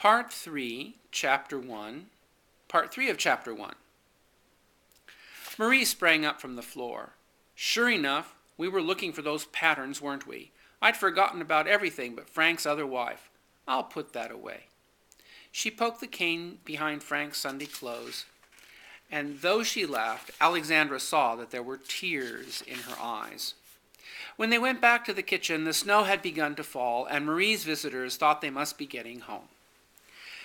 Part 3, Chapter 1. Part 3 of Chapter 1. Marie sprang up from the floor. Sure enough, we were looking for those patterns, weren't we? I'd forgotten about everything but Frank's other wife. I'll put that away. She poked the cane behind Frank's Sunday clothes, and though she laughed, Alexandra saw that there were tears in her eyes. When they went back to the kitchen, the snow had begun to fall, and Marie's visitors thought they must be getting home.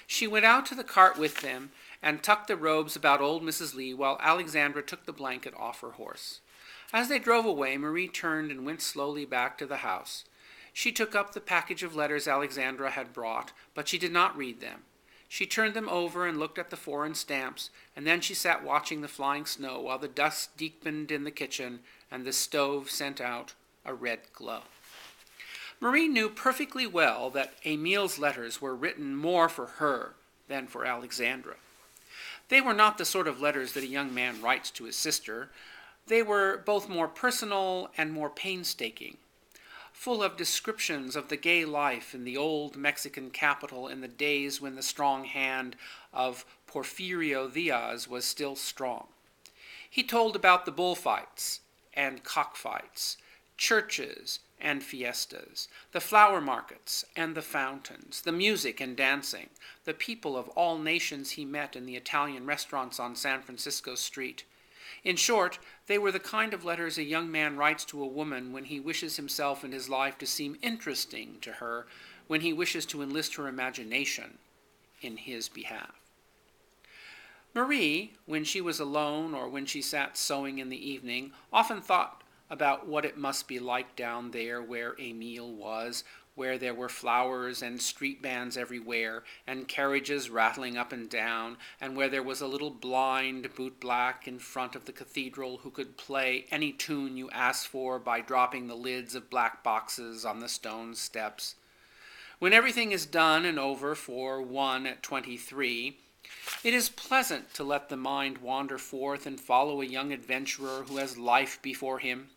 She went out to the cart with them and tucked the robes about old Mrs. Lee while Alexandra took the blanket off her horse. As they drove away, Marie turned and went slowly back to the house. She took up the package of letters Alexandra had brought, but she did not read them. She turned them over and looked at the foreign stamps, and then she sat watching the flying snow while the dust deepened in the kitchen and the stove sent out a red glow. Marie knew perfectly well that Émile's letters were written more for her than for Alexandra. They were not the sort of letters that a young man writes to his sister. They were both more personal and more painstaking, full of descriptions of the gay life in the old Mexican capital in the days when the strong hand of Porfirio Diaz was still strong. He told about the bullfights and cockfights, churches and fiestas, the flower markets and the fountains, the music and dancing, the people of all nations he met in the Italian restaurants on San Francisco Street. In short, they were the kind of letters a young man writes to a woman when he wishes himself and his life to seem interesting to her, when he wishes to enlist her imagination in his behalf. Marie, when she was alone or when she sat sewing in the evening, often thought about what it must be like down there where Émile was, where there were flowers and street bands everywhere, and carriages rattling up and down, and where there was a little blind bootblack in front of the cathedral who could play any tune you asked for by dropping the lids of black boxes on the stone steps. When everything is done and over for one at 23, it is pleasant to let the mind wander forth and follow a young adventurer who has life before him.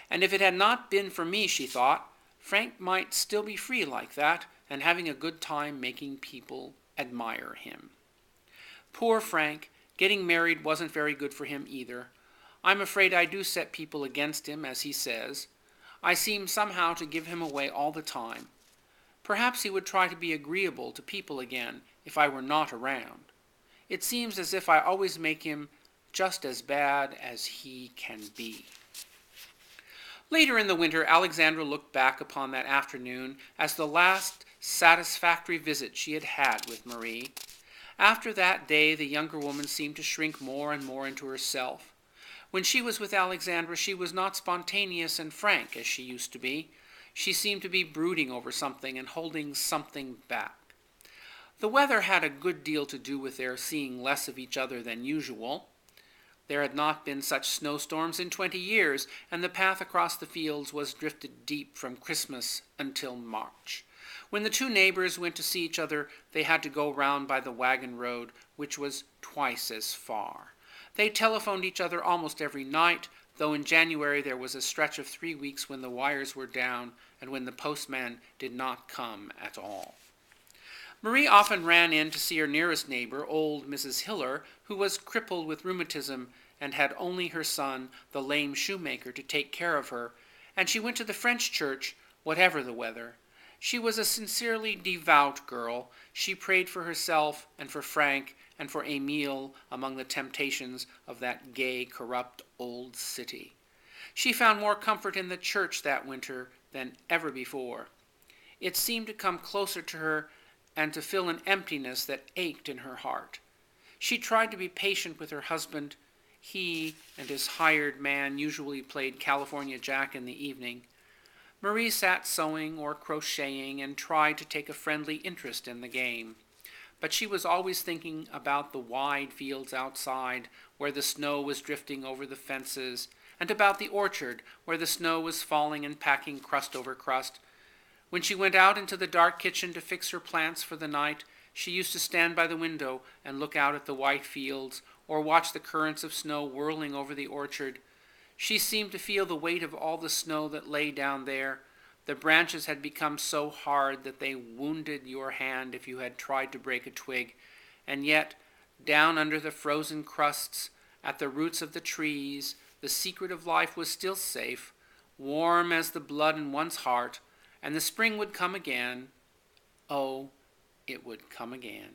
And if it had not been for me, she thought, Frank might still be free like that and having a good time making people admire him. Poor Frank, getting married wasn't very good for him either. I'm afraid I do set people against him, as he says. I seem somehow to give him away all the time. Perhaps he would try to be agreeable to people again if I were not around. It seems as if I always make him just as bad as he can be. Later in the winter, Alexandra looked back upon that afternoon as the last satisfactory visit she had had with Marie. After that day, the younger woman seemed to shrink more and more into herself. When she was with Alexandra, she was not spontaneous and frank as she used to be. She seemed to be brooding over something and holding something back. The weather had a good deal to do with their seeing less of each other than usual. There had not been such snowstorms in 20 years, and the path across the fields was drifted deep from Christmas until March. When the two neighbors went to see each other, they had to go round by the wagon road, which was twice as far. They telephoned each other almost every night, though in January there was a stretch of 3 weeks when the wires were down and when the postman did not come at all. Marie often ran in to see her nearest neighbor, old Mrs. Hiller, who was crippled with rheumatism and had only her son, the lame shoemaker, to take care of her, and she went to the French church, whatever the weather. She was a sincerely devout girl. She prayed for herself and for Frank and for Émile among the temptations of that gay, corrupt old city. She found more comfort in the church that winter than ever before. It seemed to come closer to her and to fill an emptiness that ached in her heart. She tried to be patient with her husband. He and his hired man usually played California Jack in the evening. Marie sat sewing or crocheting and tried to take a friendly interest in the game. But she was always thinking about the wide fields outside, where the snow was drifting over the fences, and about the orchard, where the snow was falling and packing crust over crust. When she went out into the dark kitchen to fix her plants for the night, she used to stand by the window and look out at the white fields, or watch the currents of snow whirling over the orchard. She seemed to feel the weight of all the snow that lay down there, The branches had become so hard that they wounded your hand if you had tried to break a twig, and yet, down under the frozen crusts, at the roots of the trees, the secret of life was still safe, warm as the blood in one's heart, and the spring would come again. Oh, it would come again.